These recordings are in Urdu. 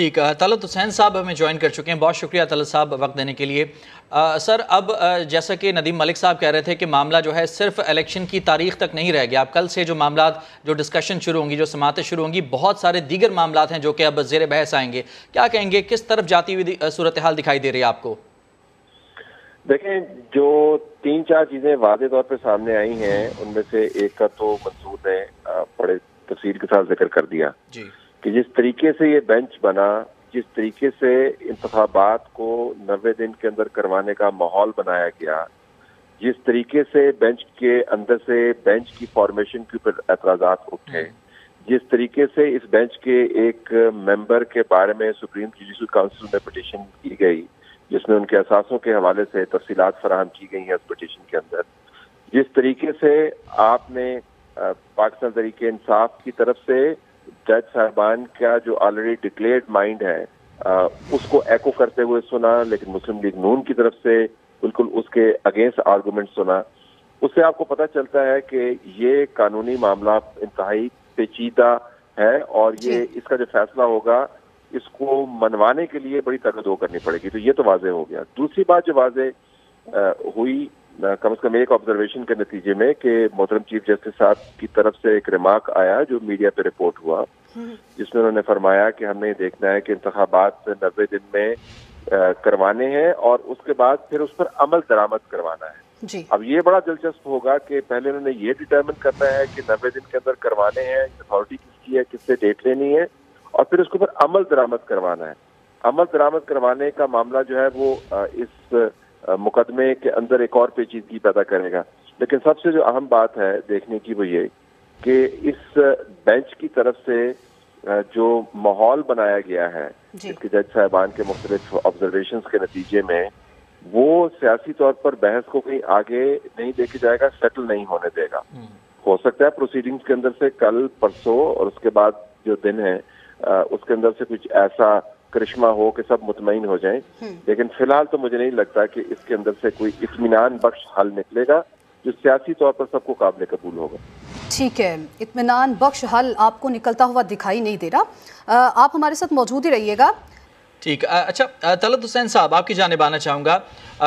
ٹھیک ہے، طلعت حسین صاحب ہمیں جوائن کر چکے ہیں، بہت شکریہ طلعت صاحب وقت دینے کے لیے۔ سر اب جیسا کہ ندیم ملک صاحب کہہ رہے تھے کہ معاملہ جو ہے صرف الیکشن کی تاریخ تک نہیں رہ گیا، اب کل سے جو معاملات جو ڈسکشن شروع ہوں گی، جو سماعتیں شروع ہوں گی، بہت سارے دیگر معاملات ہیں جو کہ اب زیر بحث آئیں گے، کیا کہیں گے، کس طرف جاتی ہوئی صورتحال دکھائی دے رہی ہے آپ کو؟ دیکھیں، جو 3-4 چیزیں واضح طور پہ سامنے آئی ہیں ان میں سے ایک کا تو منصور نے بڑے تفصیل کے ساتھ ذکر کر دیا کہ جس طریقے سے یہ بینچ بنا، جس طریقے سے انتخابات کو 90 دن کے اندر کروانے کا ماحول بنایا گیا، جس طریقے سے بینچ کے اندر سے بینچ کی فارمیشن کے اوپر اعتراضات اٹھے، جس طریقے سے اس بینچ کے ایک ممبر کے بارے میں سپریم جوڈیشل کاؤنسل میں پٹیشن کی گئی جس میں ان کے اثاثوں کے حوالے سے تفصیلات فراہم کی گئی ہیں اس پٹیشن کے اندر، جس طریقے سے آپ نے پاکستان تحریک انصاف کی طرف سے جج صاحبان کا جو آلریڈی ڈکلیئرڈ مائنڈ ہے اس کو ایکو کرتے ہوئے سنا، لیکن مسلم لیگ نون کی طرف سے بالکل اس کے اگینسٹ آرگومنٹ سنا، اس سے آپ کو پتہ چلتا ہے کہ یہ قانونی معاملہ انتہائی پیچیدہ ہے اور یہ اس کا جو فیصلہ ہوگا اس کو منوانے کے لیے بڑی تگدو کرنی پڑے گی۔ تو یہ تو واضح ہو گیا۔ دوسری بات جو واضح ہوئی کم از کم ایک آبزرویشن کے نتیجے میں کہ محترم چیف جسٹس صاحب کی طرف سے ایک ریمارک آیا جو میڈیا پہ رپورٹ ہوا، جس میں انہوں نے فرمایا کہ ہمیں دیکھنا ہے کہ انتخابات 90 دن میں کروانے ہیں اور اس کے بعد پھر اس پر عمل درآمد کروانا ہے۔ اب یہ بڑا دلچسپ ہوگا کہ پہلے انہوں نے یہ ڈیٹرمن کرنا ہے کہ 90 دن کے اندر کروانے ہیں، اتھارٹی کس کی ہے، کس سے ڈیٹ لینی ہے، اور پھر اس کے اوپر عمل درآمد کروانا ہے۔ عمل درآمد کروانے کا معاملہ جو ہے وہ اس مقدمے کے اندر ایک اور پیچیدگی پیدا کرے گا، لیکن سب سے جو اہم بات ہے دیکھنے کی وہ یہ کہ اس بینچ کی طرف سے جو ماحول بنایا گیا ہے اس کے جج صاحبان کے مختلف آبزرویشنز کے نتیجے میں، وہ سیاسی طور پر بحث کو کہیں آگے نہیں لے کے جائے گا، سیٹل نہیں ہونے دے گا۔ ہو سکتا ہے پروسیڈنگز کے اندر سے کل پرسوں اور اس کے بعد جو دن ہے اس کے اندر سے کچھ ایسا کرشمہ ہو کہ سب مطمئن ہو جائیں، لیکن فی الحال تو مجھے نہیں لگتا کہ اس کے اندر سے کوئی اطمینان بخش حل نکلے گا جو سیاسی طور پر سب کو قابل قبول ہوگا۔ ٹھیک ہے، اطمینان بخش حل آپ کو نکلتا ہوا دکھائی نہیں دے رہا، آپ ہمارے ساتھ موجود ہی رہیے گا۔ ٹھیک، اچھا طلعت حسین صاحب آپ کی جانب آنا چاہوں گا۔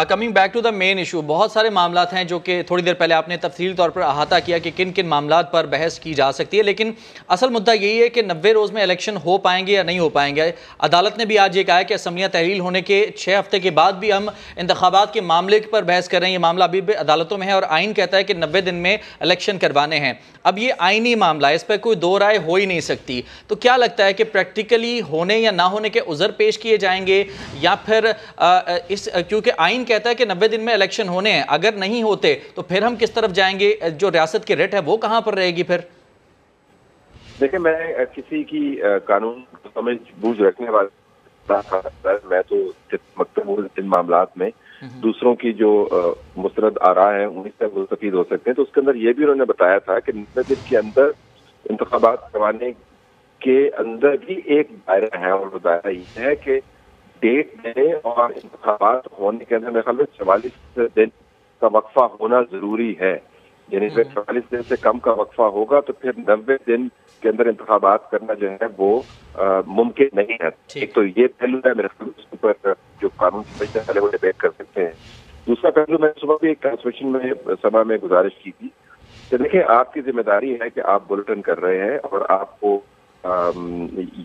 Coming back to the main issue, بہت سارے معاملات ہیں جو کہ تھوڑی دیر پہلے آپ نے تفصیلی طور پر احاطہ کیا کہ کن کن معاملات پر بحث کی جا سکتی ہے، لیکن اصل مدعا یہی ہے کہ 90 روز میں الیکشن ہو پائیں گے یا نہیں ہو پائیں گے۔ عدالت نے بھی آج یہ کہا ہے کہ اسمبلیاں تحلیل ہونے کے 6 ہفتے کے بعد بھی ہم انتخابات کے معاملے پر بحث کر رہے ہیں، یہ معاملہ ابھی بھی عدالتوں میں ہے اور آئین کہتا ہے کہ 90 دن میں الیکشن کروانے ہیں۔ اب یہ آئینی معاملہ ہے، اس پہ کوئی دو رائے ہو ہی نہیں سکتی، تو کیا لگتا ہے کہ پریکٹیکلی ہونے یا نہ ہونے کے عذر پیش کیے جائیں گے، یا پھر کیونکہ آئین کہتا ہے کہ 90 دن میں الیکشن ہونے ہیں، اگر نہیں ہوتے تو پھر ہم کس طرف جائیں گے، جو ریاست کی ریٹ ہے وہ کہاں پر رہے گی پھر؟ دیکھیں، میں کسی کی قانون سمجھ بوجھ رکھنے والا میں تو مکتب ہوں ان معاملات میں، دوسروں کی جو مستند آراء ہیں انہیں سے مستفید ہو سکتے ہیں، تو اس کے اندر یہ بھی انہوں نے بتایا تھا کہ 90 دن کے اندر انتخابات کروانے کے اندر بھی ایک دائرہ ہے، اور وہ دائرہ یہ ہے کہ ڈیٹ میں اور انتخابات ہونے کے اندر میرے خیال میں 44 دن کا وقفہ ہونا ضروری ہے، یعنی اگر 44 دن سے کم کا وقفہ ہوگا تو پھر 90 دن کے اندر انتخابات کرنا جو ہے وہ ممکن نہیں ہے۔ ایک تو یہ پہلو ہے میرے خیال میں، اس پر جو قانون سمجھتے ہیں پہلے وہ ڈیبیٹ کر سکتے ہیں۔ دوسرا پہلو، میں صبح بھی ایک ٹرانسمیشن میں سبھا میں گزارش کی تھی کہ دیکھیں، آپ کی ذمہ داری ہے کہ آپ بلٹن کر رہے ہیں اور آپ کو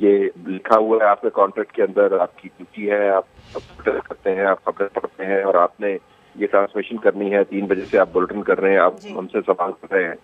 یہ لکھا ہوا ہے آپ کے کانٹریکٹ کے اندر، آپ کی ڈیوٹی ہے، آپ کرتے ہیں، آپ خبریں پڑھتے ہیں اور آپ نے یہ ٹرانسمیشن کرنی ہے، 3 بجے سے آپ بلٹن کر رہے ہیں، آپ ہم سے سوال کر رہے ہیں،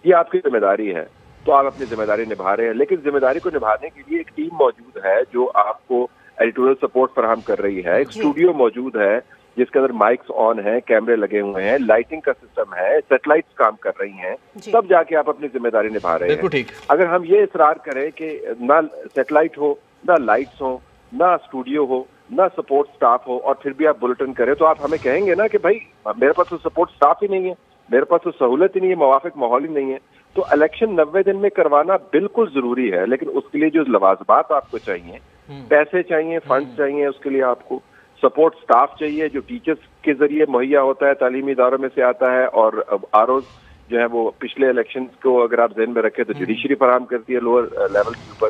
یہ آپ کی ذمہ داری ہے، تو آپ اپنی ذمہ داری نبھا رہے ہیں، لیکن ذمہ داری کو نبھانے کے لیے ایک ٹیم موجود ہے جو آپ کو ایڈیٹوریل سپورٹ فراہم کر رہی ہے، ایک اسٹوڈیو موجود ہے جس کے اندر مائکس آن ہیں، کیمرے لگے ہوئے ہیں، لائٹنگ کا سسٹم ہے، سیٹلائٹس کام کر رہی ہیں، تب جا کے آپ اپنی ذمہ داری نبھا رہے ہیں۔ اگر ہم یہ اصرار کریں کہ نہ سیٹلائٹ ہو، نہ لائٹس ہو، نہ اسٹوڈیو ہو، نہ سپورٹ سٹاف ہو، اور پھر بھی آپ بلٹن کریں، تو آپ ہمیں کہیں گے نا کہ بھائی میرے پاس تو سپورٹ سٹاف ہی نہیں ہے، میرے پاس تو سہولت ہی نہیں ہے، موافق ماحول ہی نہیں ہے۔ تو الیکشن 90 دن میں کروانا بالکل ضروری ہے، لیکن اس کے لیے جو لوازمات آپ کو چاہیے، پیسے چاہیے، فنڈز چاہیے، اس کے لیے آپ کو سپورٹ سٹاف چاہیے جو ٹیچرز کے ذریعے مہیا ہوتا ہے، تعلیمی اداروں میں سے آتا ہے، اور آر-اوز جو ہے وہ پچھلے الیکشنز کو اگر آپ ذہن میں رکھیں تو جوڈیشری فراہم کرتی ہے لوور لیول کے اوپر،